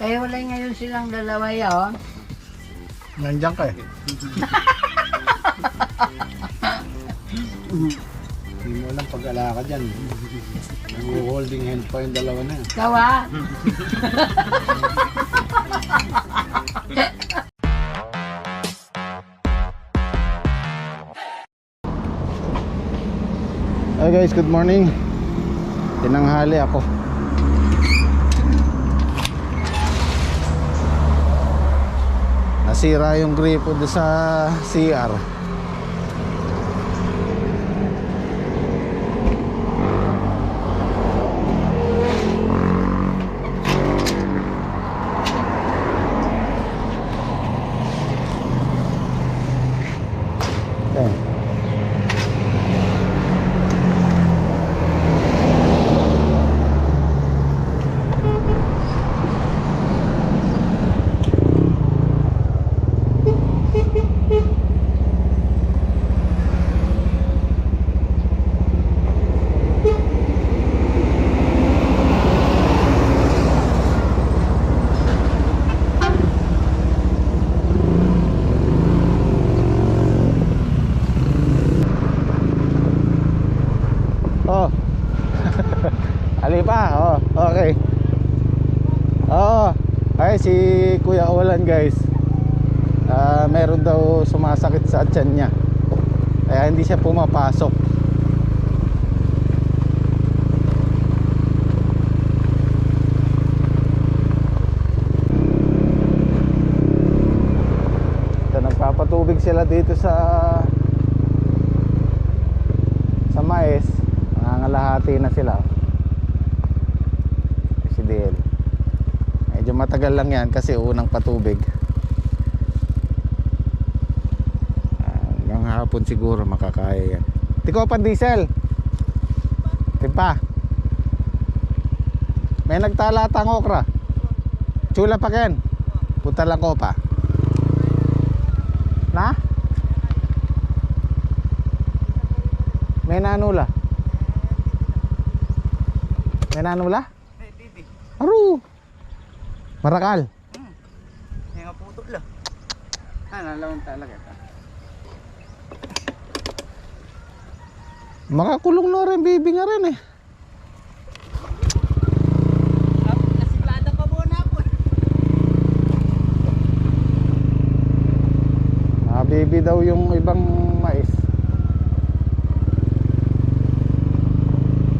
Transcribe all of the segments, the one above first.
Eh, wala ngayon silang dalawa yun. Nandiyan ka eh. Hindi mo alam pag-ala ka dyan. Nag-holding hand pa yung dalawa na. Ikaw ah. Hi guys, good morning. Tinanghali ako. Nasira yung gripo doon sa CR. Okay. Oh. Alipa, oh, okay. Oh, ay si Kuya Olan guys. Meron daw sumasakit sa tiyan niya. Kaya hindi siya pumapasok. So, nagpapatubig sila dito sa mais. Nangangalahati na sila. Si DL. Medyo matagal lang yan kasi unang patubig. Hanggang hapon siguro makakaya yan. Tiko pan diesel. Timpa. May nagtalatang okra. Chula pa ken. Punta lang ko pa. Na? May nanula. May nanula? Bibi. Aru. Marakal. Yung nga puto lang. Nalawang talaga. Makakulong na rin, baby nga rin eh. Nasiglada pa buwan hapon. Baby daw yung ibang mais.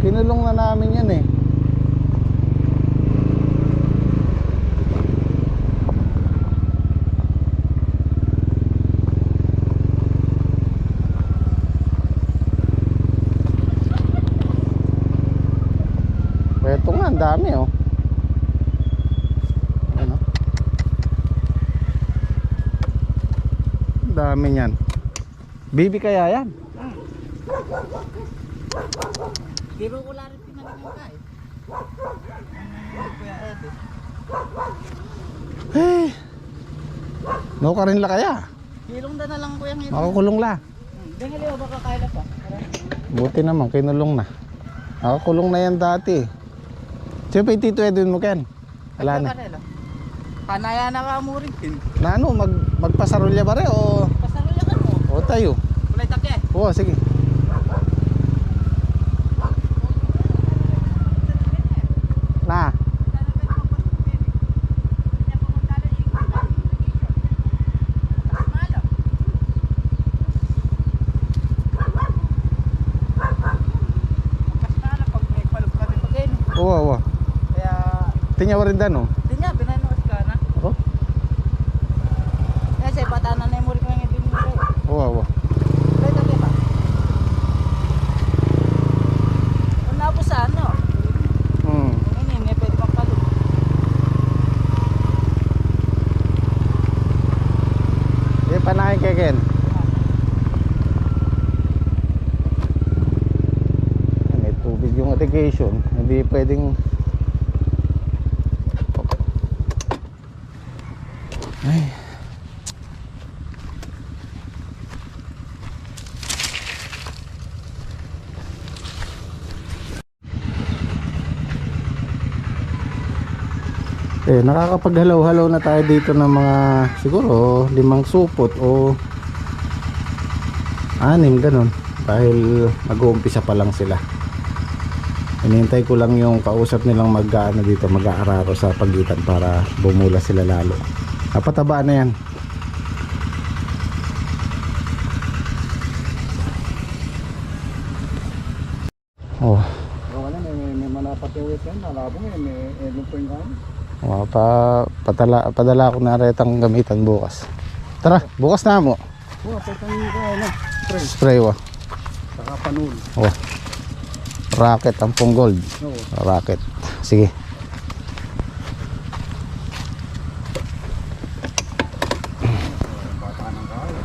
Kinulong na namin yan eh. Ito nga, ang dami oh. Ano? Ang dami yan. Bibi kaya yan? Pero wala rin pinanagin ka eh. Kuya Ed eh. Hey. No ka rin la kaya? Hilong na lang kuya ngayon. Makakulong la. Dengali o baka kaya pa. Buti naman, kinulong na. Nakakulong na yan dati. Siyempre, Tito Edwin mo ken. Wala na. Panaya na ka mo rin. Na ano, magpasarolya ba rin o? Pasarulya ka mo. O tayo. Kulay takya eh. Oo, sige. Na. Oo, oo. Kaya, Tinyawa rin dan, oh. di niya, binanos ka na. Oh? Kaya sa patanan na yung muri ko yung ibig mo kayo. Oo, oo. Kulay takya pa. Kung na po sa ano, hindi, may pwede pang palo. Eh, panahin kay Ken. May tubig yung irrigation. Hindi pwedeng... Ay. Okay, nakakapaghalaw-halaw na tayo dito ng mga siguro 5 supot o 6 ganun. Dahil mag-uumpisa pa lang sila. Hinihintay ko lang yung kausap nilang mag-aano dito, mag-aararo sa pagitan para bumula sila lalo. Napataba na yan. Oh. Wala may malapatiwit yan, malabong yan, may lupoy ka. Oh, padala ako na retang gamitan bukas. Tara, bukas na mo. Oo, patangin ka, ano, spray. Spray wa. Saka panul. Oh. Racket ang pong gold. Oo. Racket. Sige. Bata ng kaya.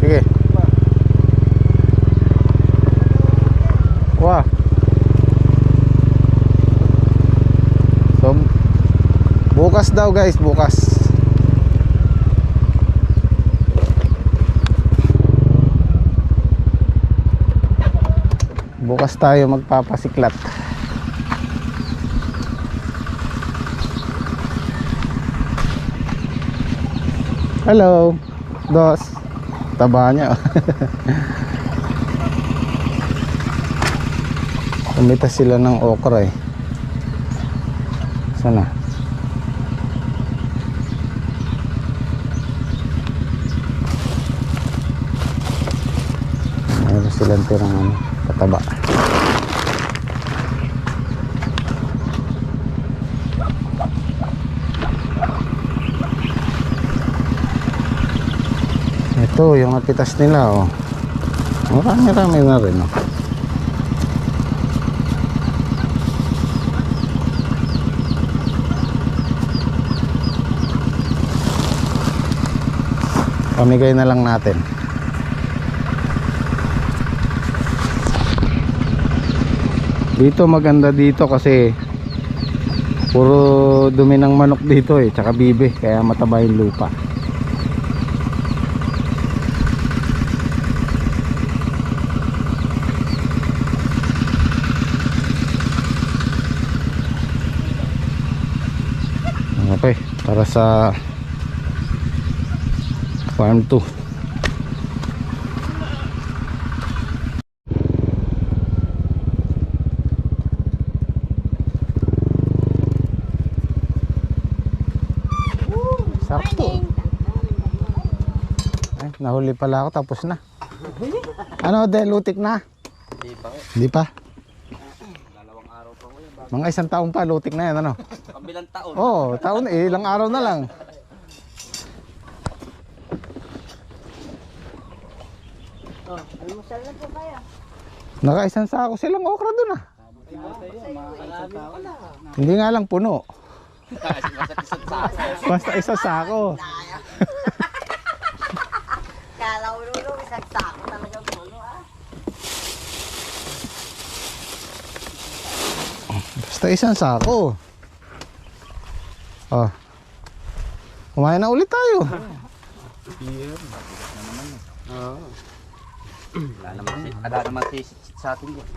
Sige. Wah. So, bukas daw guys, bukas. Bukas tayo magpapasiklat. Hello. Dos. Taba niya. Kumitas sila ng okra eh. Sana. Meron silang tirang ano, pataba. Ito yung napitas nila oh. Marami na rin oh. Pamigay na lang natin. Dito maganda dito kasi puro dumi ng manok dito eh, tsaka bibe, kaya mataba yung lupa. Okay, para sa farm 2. Sakto. Ay, nahuli pala ako, tapos na. Ano, lutik na? Hindi pa. Dalawang araw pa ko yun. Mga 1 taon pa, lutik na yan, ano? Kabilang taon. Oo, taon eh, ilang araw na lang. Oh, almusal na po kayo. Naka-1 sako silang okra dun ah. Hindi nga lang puno. Basta 1 sako. Kala ko lulu, isang sako talaga puno ah. Basta 1 sako. Oh. Kumain na ulit tayo. Wala naman sa atin yun.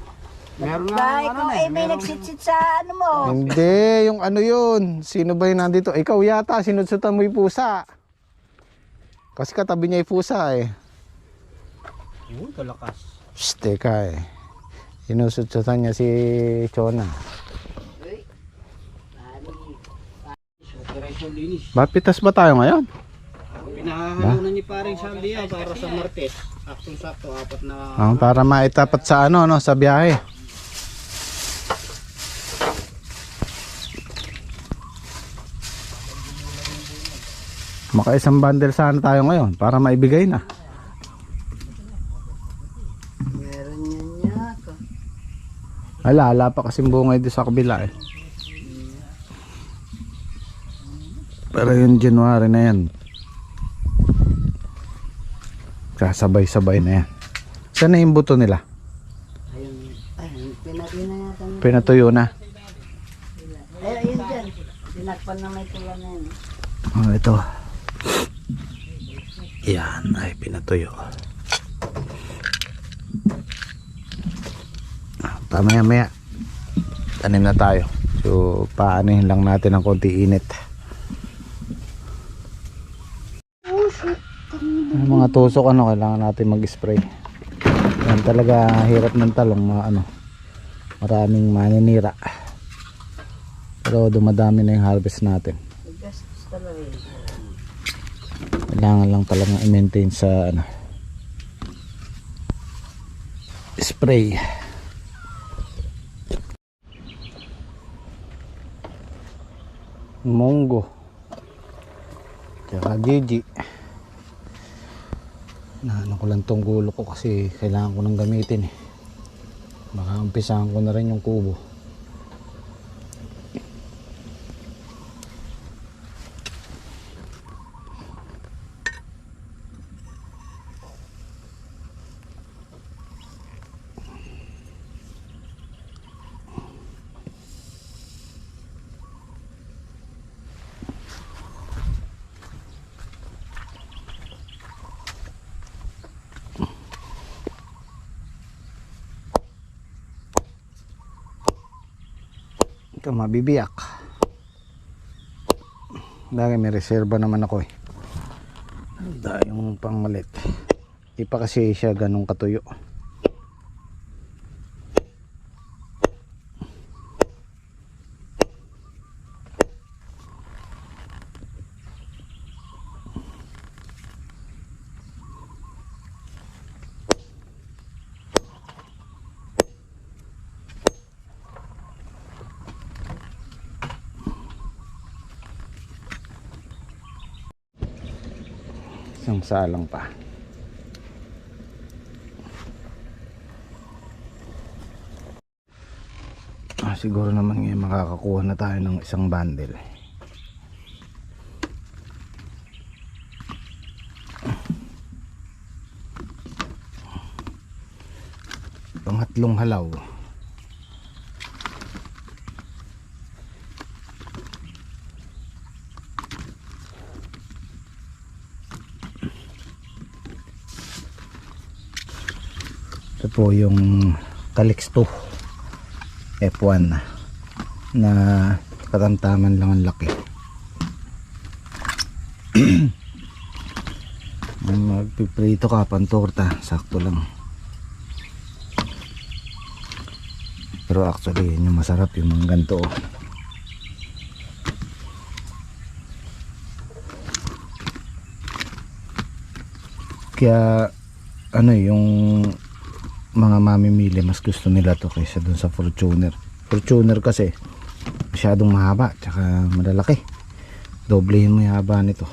Meron nga, Ba, ikaw eh, may nagsitsit sa ano mo. Hindi, yung ano yun. Sino ba yun nandito? Ikaw yata, sinudsutan mo yung pusa. Kasi katabi niya yung pusa eh. Kalakas. Shh, teka eh. Sinusudsutan niya si Chona. Operation linis. Mapitas ba tayo ngayon? Pinahalo na ni paring Sandia para sa Martes. Saktong-sakto, 4 na... Para maitapat sa ano, sa biyahe. Maka 1 bundle sana tayo ngayon para maibigay na. Meron yan niya ako. Ala pa kasing bungay doon sa kabila eh. Pero yung January na yan, kasabay-sabay na yan. Saan na yung buto nila? Ayun, pinatuyo na yata. Pinatuyo na. Ayun dyan. Tinakpan na may tuwa na yan. Oh, ito. Yan ay pinatuyo. Pamaya maya tanim na tayo. So paanihin lang natin ng konti init. Yung mga tusok kailangan natin mag-spray. Yan talaga hirap ng talong, maraming maninira. Pero dumadami na yung harvest natin. Kailangan lang talaga i-maintain sa spray. Munggo tsaka Gigi. Naano ko lang tong gulo ko kasi kailangan ko nang gamitin baka umpisahan ko na rin yung kubo. Ito mabibiyak. Dahil may reserva naman ako dahil yung pangmalit. Di pa kasi siya ganun katuyo. Isang salang pa. Siguro naman ngayon makakakuha na tayo ng isang bundle. Pangatlong halaw. Ito po yung Calix 2 F1 na katamtaman lang ang laki. Magpiprito ka pantorta, sakto lang. Pero actually yun yung masarap, yung mga ganito. Kaya yung mga mamimili mas gusto nila to kaysa dun sa Fortuner. Fortuner kasi masyadong mahaba tsaka malalaki. Doblehin mo yung haba nito.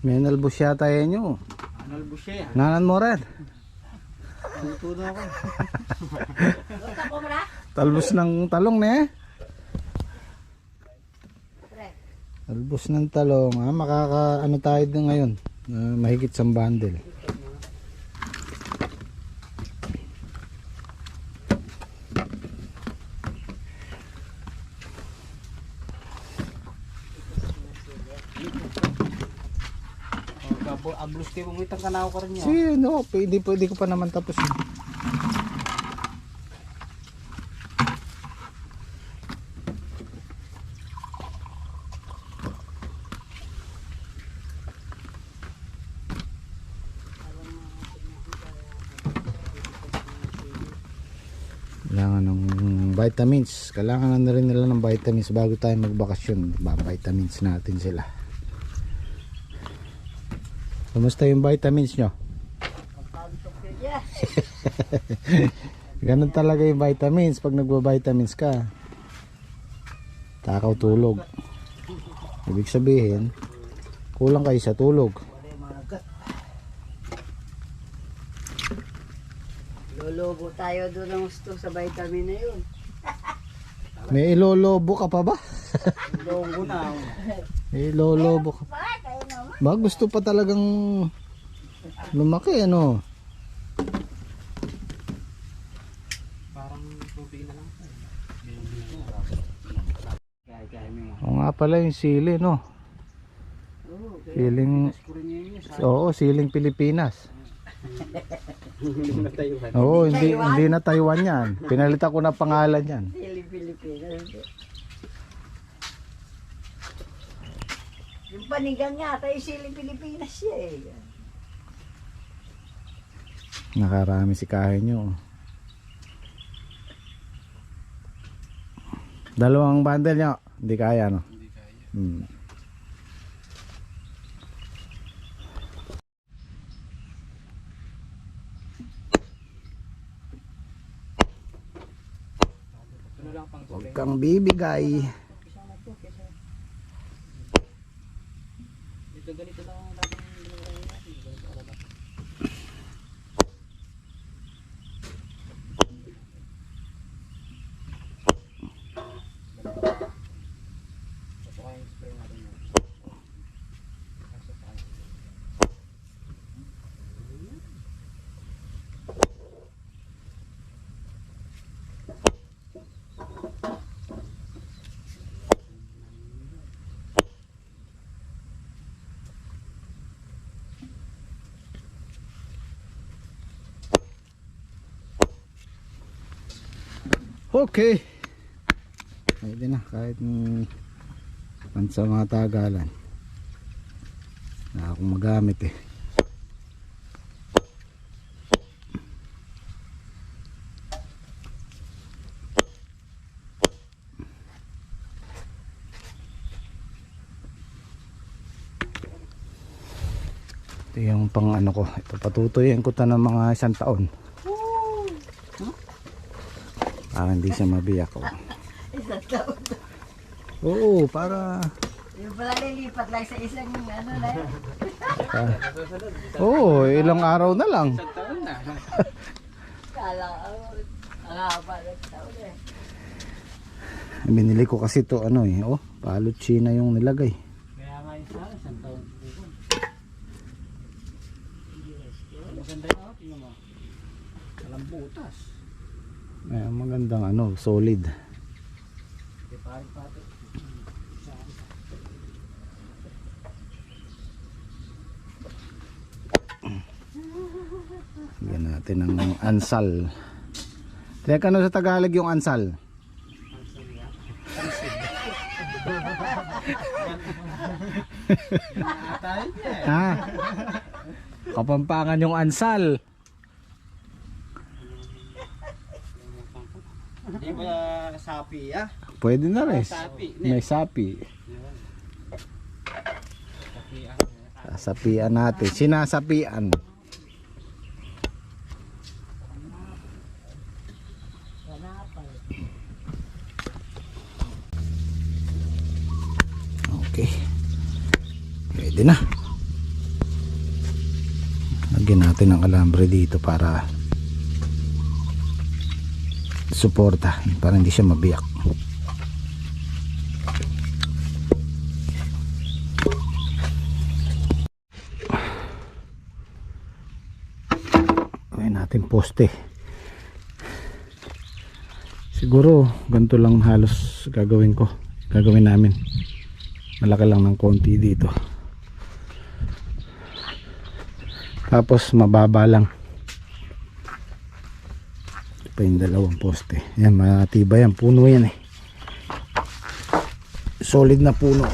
May nalbus yata yan nyo. Nalbus siya. Nanan mo rin. Tuto na ako. Talbos ng talong na Talbos ng talong. Makaka tayo din ngayon. Mahigit sa bundle. Ablus kayo pumitang kanaw ka rin niya. Pwede ko pa naman tapos. Kailangan ng vitamins. Kailangan na rin nila ng vitamins bago tayo magbakasyon. Vitamins natin sila. Kumusta yung vitamins nyo? Ganun talaga yung vitamins. Pag nagba-vitamins ka, takaw tulog. Ibig sabihin, kulang kayo sa tulog. Lolobo tayo doon ng gusto sa vitamin na yun. May ilolobo ka pa ba? Logo na. May ilolobo ka pa. Ba, gusto pa talagang Lumaki ano. Parang tubig na lang. Kaya mo. O nga pala yung sili no. Siling, oo, siling Pilipinas. Oo, hindi na Taiwan yan. Pinalitan ko na pangalan yan. Sili Pilipinas. Yung panigang nga, tayo sili Pilipinas siya eh. Nakarami si kahe nyo. Dalawang bundle nyo. Hindi kaya no? Hindi kaya. Huwag kang bibigay. Ito ganito lang ang dapat natin. Okay. Pwede na kahit sa mga tagalan. Na akong magamit eh. Ito yung pang ano ko. Ito patutuyin ko ta ng mga 1 taon. Para hindi siya mabiyak ko. Isang taon. Oo, para Yung pala lilipat lang sa isang ano na yun. oo, ilang araw na lang. Taon na. Kala ko, ang haba ng taon eh. Binili ko kasi to ano eh, oh, palot China yung nilagay. Kaya nga yung sana, 1 taon. Maganda yun, tingnan mo. Walang butas. Ay, magandang ano, solid. Pare-pare. Lagyan natin ng ansal. Teka, ano sa Tagalog yung ansal? Ha? Kapampangan yung ansal. Hindi ba sapi ah? Pwede na rin. Sapi. May sapi. Sasapian natin. Sinasapian. Okay. Pwede na. Lagyan natin ng alambre dito para suporta, para hindi siya mabiyak. Gawin natin poste. Siguro ganito lang halos gagawin namin. Malaki lang ng konti dito, tapos mababa lang. Ito pa yung 2 poste. Yan, matibay yan, puno yan eh, solid na puno.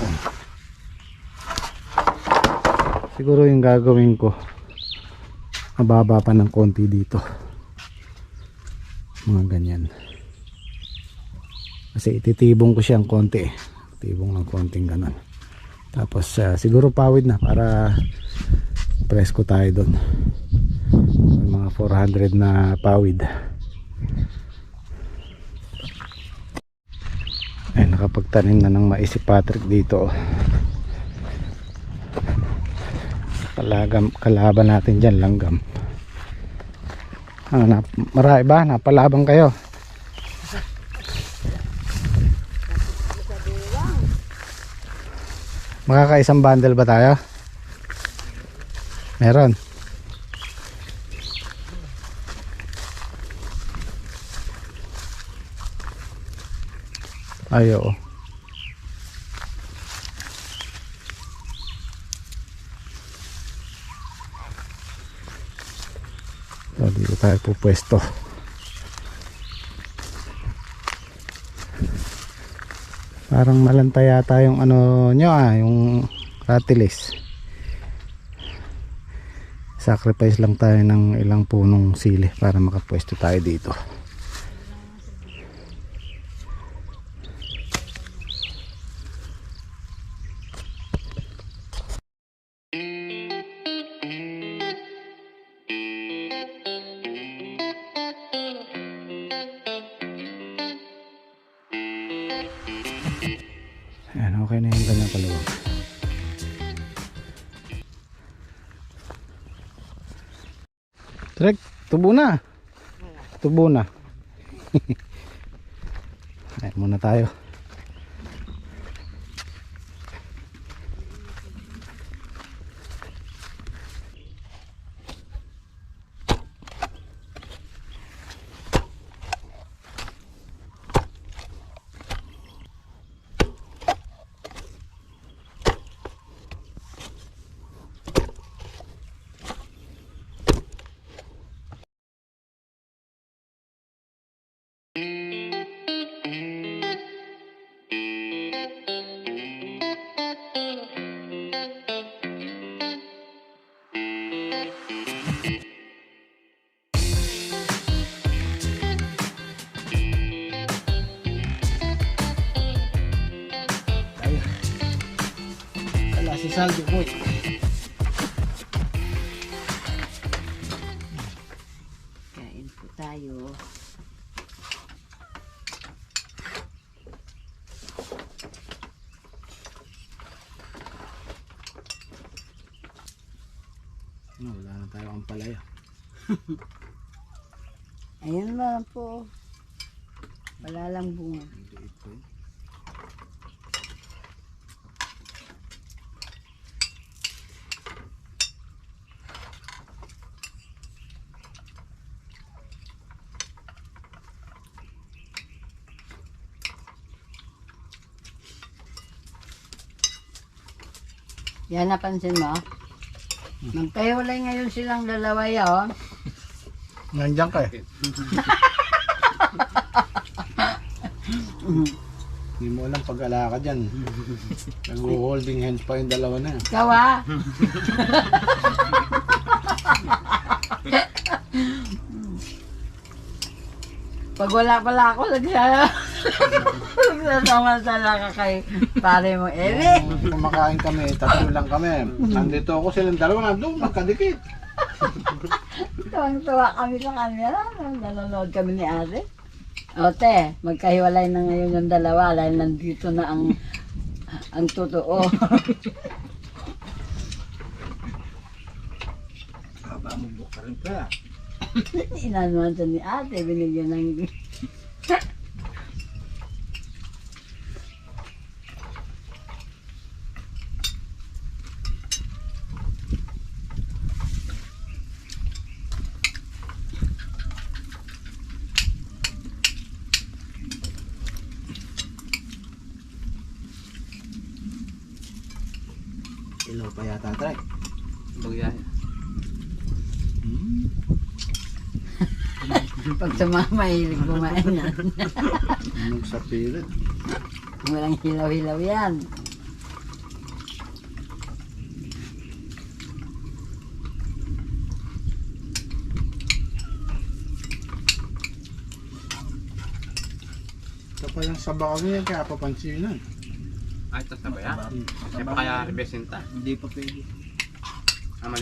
Siguro yung gagawin ko, mababa pa ng konti dito, mga ganyan, kasi ititibong ko siyang konti eh. Tibong ng konting ganon. Tapos siguro pawid na para presko tayo doon. Mga 400 na pawid. Ay, nakapagtanim na ng mais si Patrick dito. Kalaban natin dyan, langgam. Marami ba? Napalabang kayo? Makakaisang bundle ba tayo? Meron. Ay, oo. So, dito tayo pupwesto. Parang malanta yata yung ano nyo yung ratilis. Sacrifice lang tayo ng ilang punong sili para makapwesto tayo dito. Ayan, okay na yung kanyang kaluwag. Trek, tubo na. Tubo na. Ayan muna tayo. Wala si Saldo Boy. Kain po tayo. No, wala na tayo ang palaya. Ayan lang po. Wala lang bunga. Yan, napansin mo? Magkahiwalay ngayon silang dalawa yan. Nandiyan ka eh. Hindi mo alam pag-ala ka dyan. Nag-holding hands pa yung dalawa na. Ikaw ah. Pag wala pala ako, nagsasama-sala ka kay pare mo, Eri. Kumakain kami, tatlo lang kami. Nandito ako silang dalawa, nandun, magkadikit. Tuwang-tuwa kami sa camera, nanonood kami ni Ate. Ote, magkahiwalay na ngayon yung dalawa, dahil nandito na ang totoo. Haba mo buka rin pa. Inanuan siya ni Ate, binigyan ng... Ilaw pa yata, Trek. Bagay. Pag sa mga mahilig kumain yan. Nung sa pilit. Walang hilaw-hilaw yan. Ito pa yung sabaw niya, kaya papansinan. Ay, ito sa baya? Kasi pa kaya representa? Hindi pa pwede. Aman.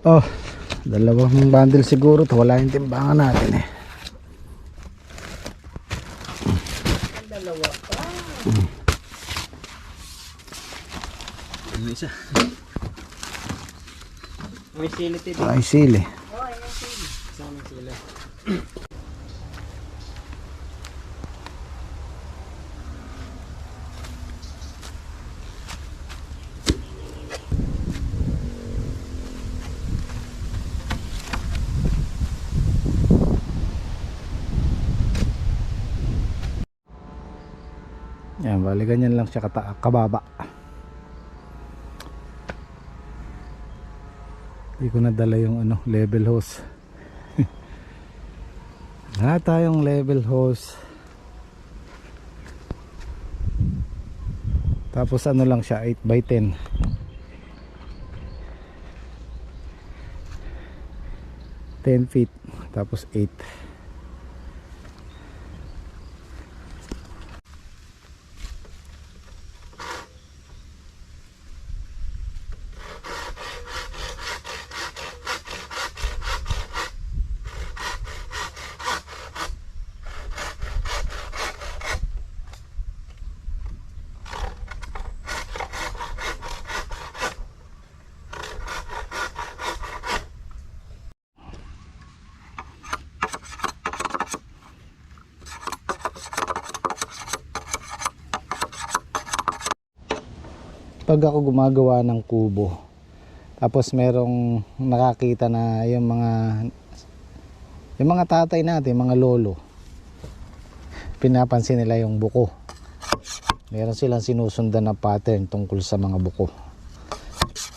Oh, dalawang bundle siguro to, wala yung timbangan natin eh. Dalawa pa. Ano isa? May sili tito. Ay, sili. Sama sila. Bali ganyan lang siya kababa. Hindi ko nadala yung ano, level hose. Wala tayong level hose. Tapos ano lang siya, 8x10. 10 feet. Tapos 8. Pag ako gumagawa ng kubo, tapos merong nakakita na yung mga tatay natin, mga lolo, pinapansin nila yung buko. Meron silang sinusundan na pattern tungkol sa mga buko.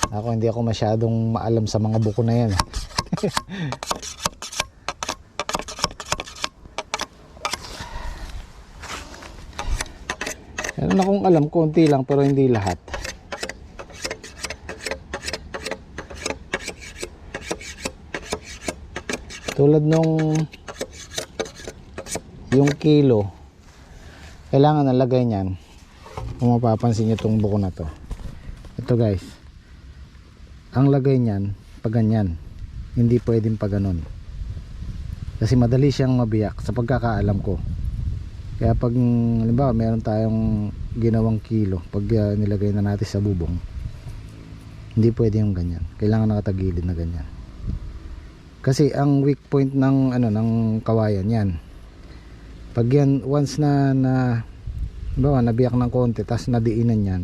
Hindi ako masyadong maalam sa mga buko na yan. Meron akong alam, konti lang pero hindi lahat. Tulad nung yung kilo, kailangan nalagay niyan. Kung mapapansin nyo itong buko na to, ito guys, ang lagay niyan pag ganyan, hindi pwedeng pag ganon, kasi madali siyang mabiyak sa pagkakaalam ko. Kaya pag halimbawa meron tayong ginawang kilo, pag nilagay na natin sa bubong, hindi pwede yung ganyan, kailangan nakatagilid na ganyan. Kasi ang weak point ng ng kawayan yan. Pag yan once na nabiyak ng konti, tas nadiinan yan,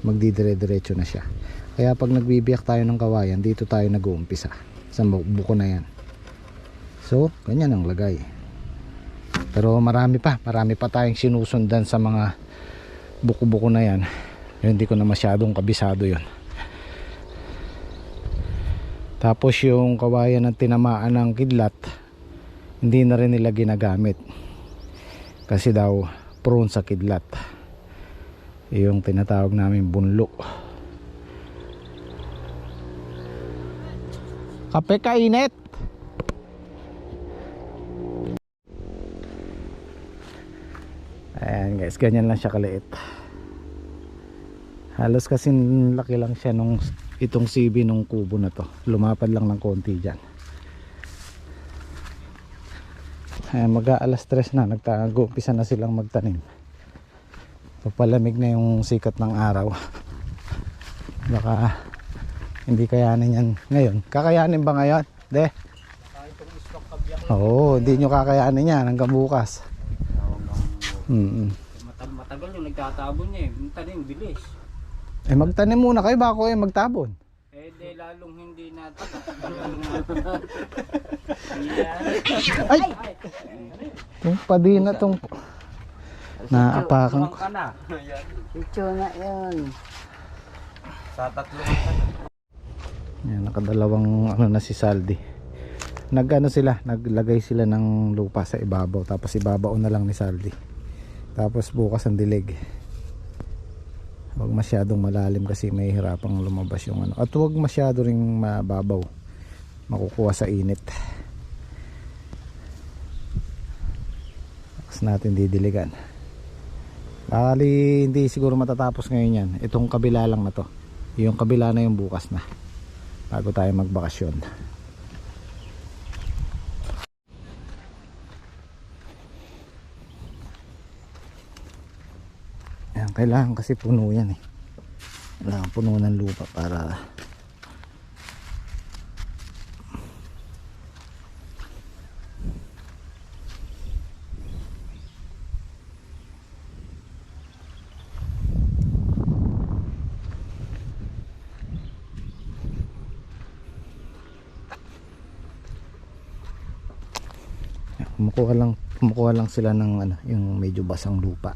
magdidire-diretso na siya. Kaya pag nagbibiyak tayo ng kawayan, dito tayo nag-uumpisa sa buko na yan. So, ganyan ang lagay. Pero marami pa tayong sinusundan sa mga buko-buko na yan. Hindi ko na masyadong kabisado yon. Tapos yung kawayan ng tinamaan ng kidlat, hindi na rin nila ginagamit kasi daw prone sa kidlat, yung tinatawag namin bunlo. Kape kainit. Ayan guys, ganyan lang siya kaliit. Halos kasi laki lang siya nung itong CB nung kubo na to. Lumapad lang ng konti dyan. Mag-aalas 3 na, nagtago-umpisa na silang magtanim. Papalamig na yung sikat ng araw. Baka hindi kayanin yan ngayon. Kakayanin ba ngayon? De? Oo, hindi nyo kakayanin yan hanggang bukas. Matagal yung nagtatabon niya eh. Tanim, bilis. Magtanim muna kayo bago magtabon. Di lalong hindi natin. Ay! Yung padina tong naapakan ko. Picture na yun. Sa tatlo. Yan, nakadalawang na si Saldi. Naglagay sila ng lupa sa ibabaw, tapos ibabaw na lang ni Saldi. Tapos bukas ang dilig. Huwag masyadong malalim kasi may hirapang lumabas yung at huwag masyado ring mababaw, makukuha sa init. Tapos natin didiligan. Bali hindi siguro matatapos ngayon yan. Itong kabila lang na to, yung kabila na yung bukas na, bago tayo magbakasyon. Yan, kailangan kasi puno yan eh. Kailangan puno ng lupa para kumukuha lang sila ng yung medyo basang lupa.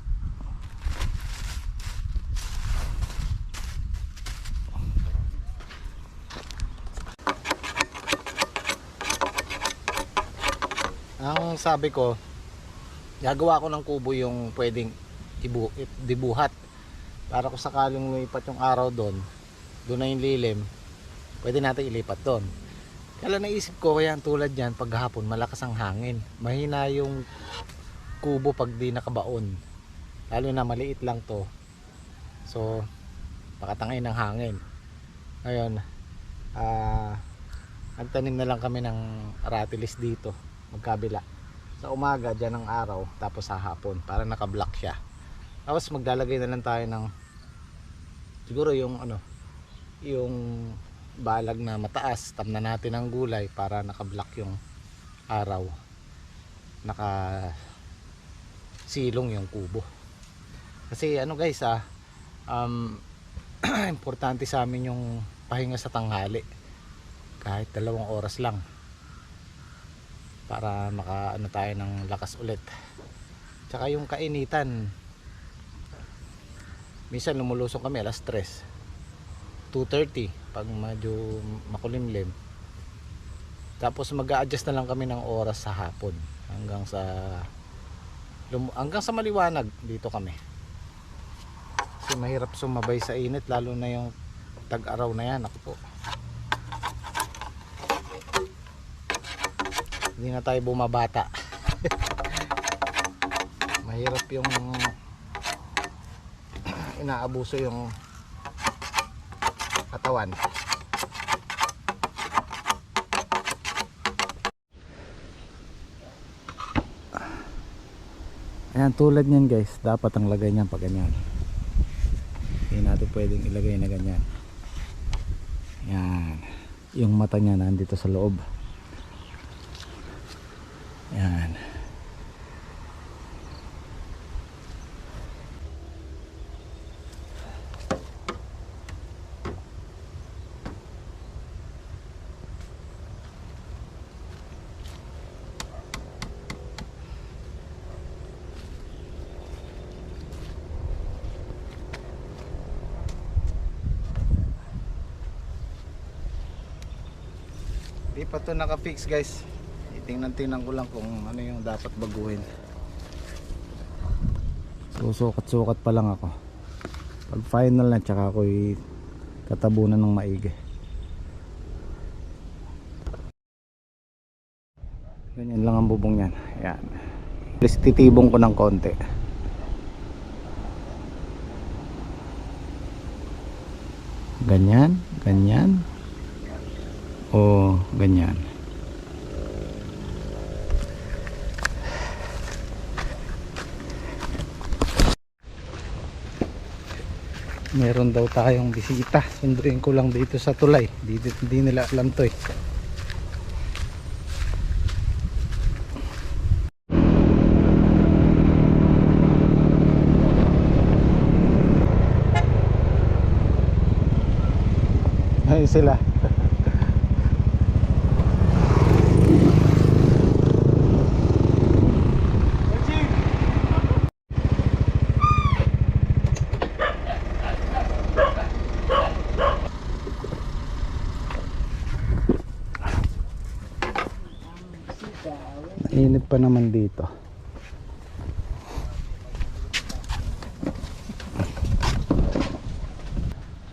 Ang sabi ko, gagawa ko ng kubo yung pwedeng dibuhat. Para kung sakaling lumipat yung araw doon na yung lilim, pwede natin ilipat doon. Kaya naisip ko, kaya tulad yan, paghapon malakas ang hangin. Mahina yung kubo pag di nakabaon. Lalo na maliit lang to. So, makatangay ng hangin. Ngayon, nagtanim na lang kami ng aratilis dito, magkabila. Sa umaga, dyan ang araw, tapos sa hapon, para nakablock siya. Tapos maglalagay na lang tayo ng, siguro yung balag na mataas, tamna natin ang gulay para nakablock yung araw. Silong yung kubo. Kasi guys, importante sa amin yung pahinga sa tanghali. Kahit 2 oras lang. Para tayo ng lakas ulit. Tsaka yung kainitan. Minsan lumulusong kami alas 3. 2:30 pag medyo makulimlim. Tapos mag-a-adjust na lang kami ng oras sa hapon hanggang sa maliwanag dito kami. Kasi mahirap sumabay sa init, lalo na yung tag-araw na yan. Ako po, hindi na tayo bumabata. Mahirap yung inaabuso yung katawan. Ayan, tulad nyan guys, dapat ang lagay nyan pag ganyan. Hindi natin pwedeng ilagay na ganyan. Ayan, yung mata nya nandito sa loob. Ayan. Di pa to naka-fix guys. Tingnan ko lang kung ano yung dapat baguhin. Susukat-sukat pa lang ako. Pag final na, tsaka ako'y tatabunan ng maigi. Ganyan lang ang bubong yan. Ayan. Please titibong ko ng konti. Ganyan, ganyan. O ganyan. Meron daw tayong bisita. Sunduin ko lang dito sa tulay. Hindi nila alam to eh. Ayun sila. Init pa naman dito.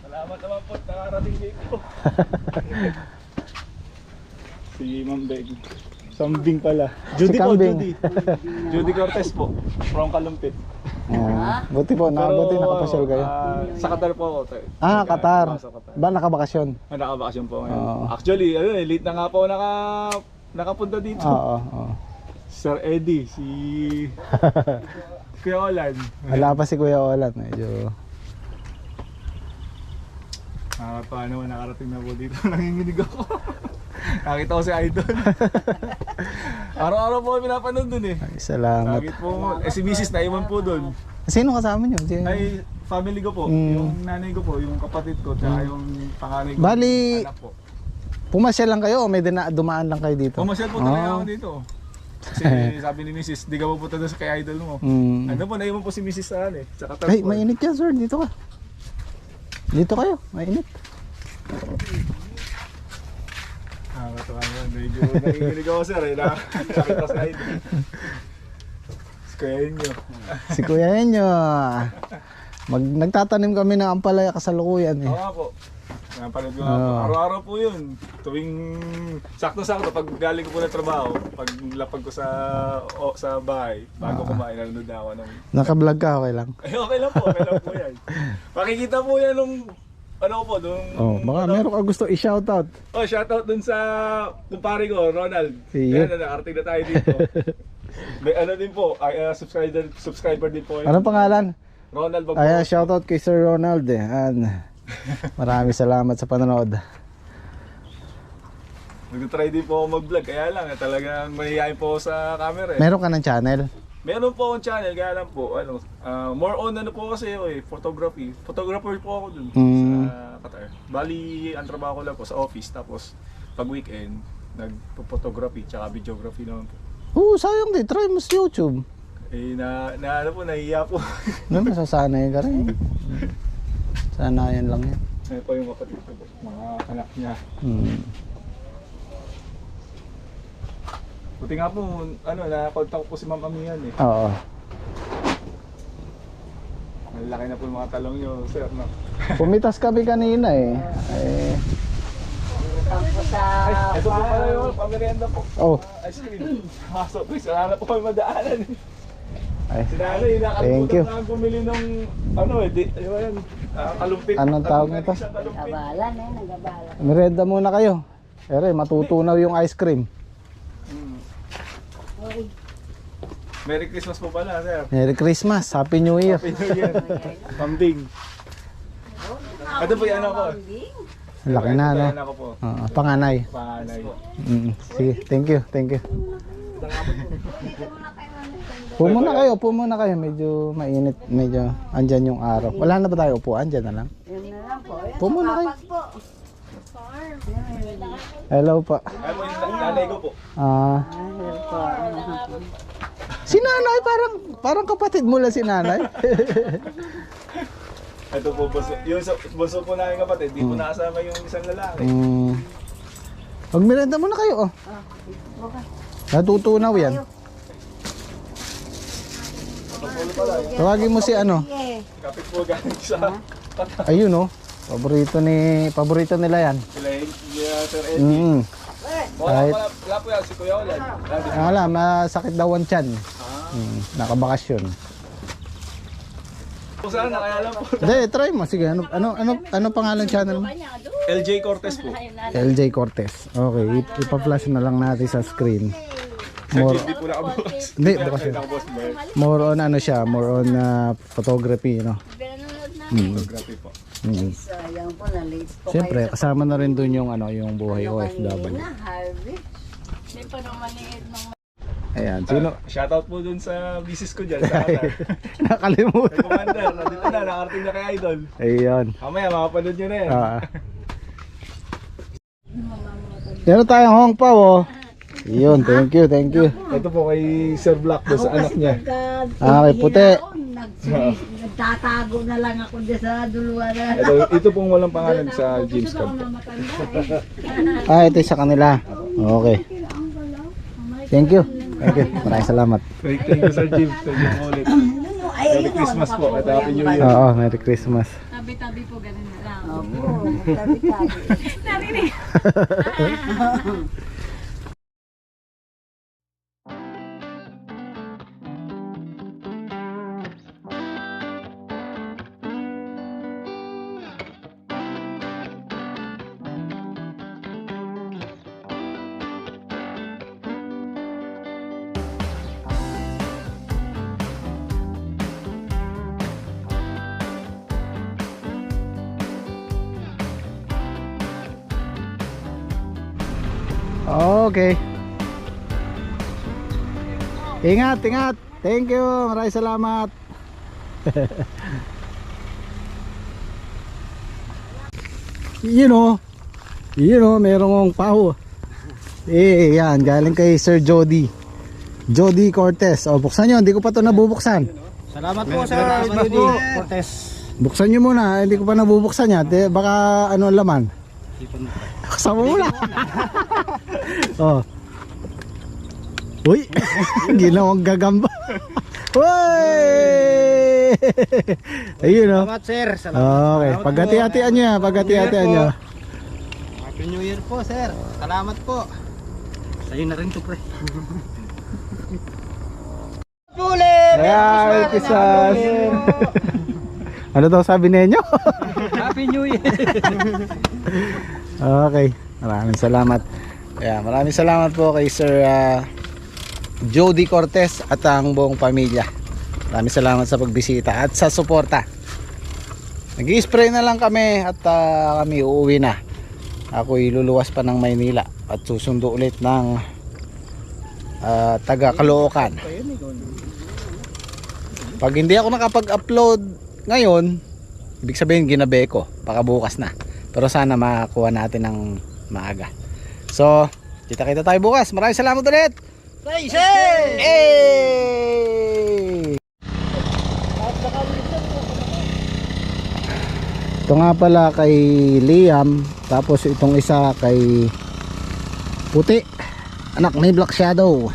Salamat naman po, nakarating dito. Si Ma'am Beg. Sambing pala. Judy po, Kambing. Judy Cortez po, from Kalumpit. Buti po, buti nakapasyal kayo. Sa Qatar po ako. Qatar. Sa Qatar. Ba nakabakasyon? Nakabakasyon po ngayon. Oo. Actually, late na nga po nakapunta dito. Oo. Sir Eddie, si Kuya Olan. Wala pa si Kuya Olan. Medyo Paano nakarating na po dito? Nanginginig ako. Nakita ko si Idol. Araw-araw po kami pinapanood dun eh. ay, salamat. Nakita po, si Mrs. naiwan po dun. Sino kasama nyo? Ay, family ko po. Yung nanay ko po, yung kapatid ko, tsaka yung panganay ko. Bali, anak po. pumasyal lang kayo o may dumaan lang kayo dito? Pumasyal po talaga ako dito. Kasi sabi ni Mrs. di ka pupunta doon sa kay Idol mo. Ano po, naiwan po si Mrs. saan eh. Sa Qatar Ay, po. mainit yan sir. Dito ka. Dito kayo. Mainit. Nakakatawa yun. medyo nanginginig ako sir eh. Sakit ko sa idol. Kaya nyo. Si Kuya Enyo. Nagtatanim kami ng ampalaya kasalukuyan eh. Oo nga po. Napanood ko nga po. Araw-araw po yun. Tuwing sakto-sakto pag galing ko po ng trabaho, pag lapag ko sa bahay, bago kumain, nanonood ako ng... Naka-vlog ka, okay lang? Ay, okay lang po yan. Makikita po yan nung, ano po, nung... Oh, baka meron ka gusto i-shoutout. Oh, shoutout dun sa kumpare ko, Ronald. Iyo. Ayan, nakarating na tayo dito. May ano din po, subscriber din po. Anong pangalan? Ronald Bagbo. Ayan, shoutout kay Sir Ronald eh. Maraming salamat sa panonood. Nag-try din po ako mag-vlog, kaya lang talagang mahihayin po ako sa camera eh. Meron ka ng channel? Meron po akong channel, kaya lang po, more on ano po kasi photography. Photographer po ako dun sa Qatar. Bali, ang trabaho ko lang po sa office, tapos pag weekend, nag-photography tsaka videography naman po. Oo, sayang din. Try mo sa YouTube. Eh, ano po, nahihiya po. Masasanay ka rin. Sanayan lang yan. Ano po yung kapatid ko po, mga anak niya. Buti nga po, na-contact po si Ma'am Amihan eh. Oo. Malaki na po yung mga talong nyo, sir, no? Pumitas kami kanina eh. Tapos sa... Ito po pala yung pamerienda po. Oh. Ice cream. So, please, wala na po kami madaanan. Ay, Si Nanay, thank you. nakalimutan na bumili ng, kalumpit. Anong tawag nito? Isang kalumpit. Nagabalan eh, nagabalan. Merenda muna kayo. Ere, matutunaw yung ice cream. Merry Christmas po pala, sir. Merry Christmas. Happy New Year. Happy New Year. Pambing. Ito po yung ano ko. Laki na, no? Ito po po. Panganay. Panganay. Sige, thank you. Upo muna kayo. Medyo mainit. Medyo andyan yung araw. Wala na ba tayo upuan? Andyan na lang. Yun na lang po. Upo muna kayo. Po. Hello po. Ay po yung nanay ko po. Hello po. Si nanay, parang kapatid mo lang si nanay. Ito po, yung bunso po namin kapatid, di po nakasama yung isang lalaki. Magmerenda muna kayo, oh. Natutunaw yan. Tawagin mo si ano. Kapit po galing sa Ayun, oh. Paborito nila yan. sila yung Sir Eddie. Wala po yan, si Kuya Olan. Wala, masakit daw ang tiyan. Nakabakasyon. Kung saan, kaya lang po. Hindi, try mo. Sige, ano pangalan channel mo? LJ Cortez po. LJ Cortez. Okay, ipa-flash na lang natin sa screen. Hindi po nakabukas. Hindi, bukas yun. Nakabukas ba yun? More on more on photography, no? Photography po. Sayang po, na-late po Siyempre, kayo. kasama na rin dun yung yung buhay OFW. Na, Harvey. Hindi pa nung maliit nung Ayan, sino? Shoutout po dun sa business ko dyan. Sa Qatar. Nakalimutan. Kay Commander, nandito na, nakarating na kay Idol. Ayun. Mamaya, makapanood nyo na yan. Meron tayong Hong Pao, oh. Yun, thank you. Ito po kay Sir Black doon sa anak niya. Kay puti. Nagtatago na lang ako dyan sa duluwa na. Ito pong walang pangalan sa James Cab. Ito sa kanila. Okay. Thank you. Maraming salamat. Thank you Sir James. Thank you ulit. Merry Christmas po. At Happy New Year. Oo, Merry Christmas. tabi-tabi po, ganun na lang. Opo, tabi-tabi. Narinig. Okay. Ingat. Thank you. Maraming salamat. You know, merong paho. Yan, galing kay Sir Jody Cortez. O, buksan nyo, hindi ko pa to nabubuksan. Salamat po sa Jody Cortez. Buksan nyo muna, hindi ko pa nabubuksan yan. Baka ano ang laman. Kasama mo na. Oh. Uy! Ginawang gagamba. Uy! Ayun oh. Salamat sir. Okay, paghati-hatian nyo yan, paghati-hatian nyo. Happy New Year po sir. Salamat po. Sa'yo na rin to pre. Merry Christmas! Ano daw sabi ninyo? Happy New Year! Okay, maraming salamat. Maraming salamat po kay Sir Jody Cortez at ang buong pamilya. Maraming salamat sa pagbisita at sa suporta. Nag-i-spray na lang kami at kami uuwi na. Ako'y luluwas pa ng Maynila at susundo ulit ng taga Caloocan. Pag hindi ako nakapag-upload ngayon, ibig sabihin ginabi ko, baka bukas na. Pero sana makakuha natin ng maaga. So, kita-kita tayo bukas. Maraming salamat ulit. Hey! Hey! Ito nga pala kay Liam, tapos itong isa kay Puti, anak ni Black Shadow.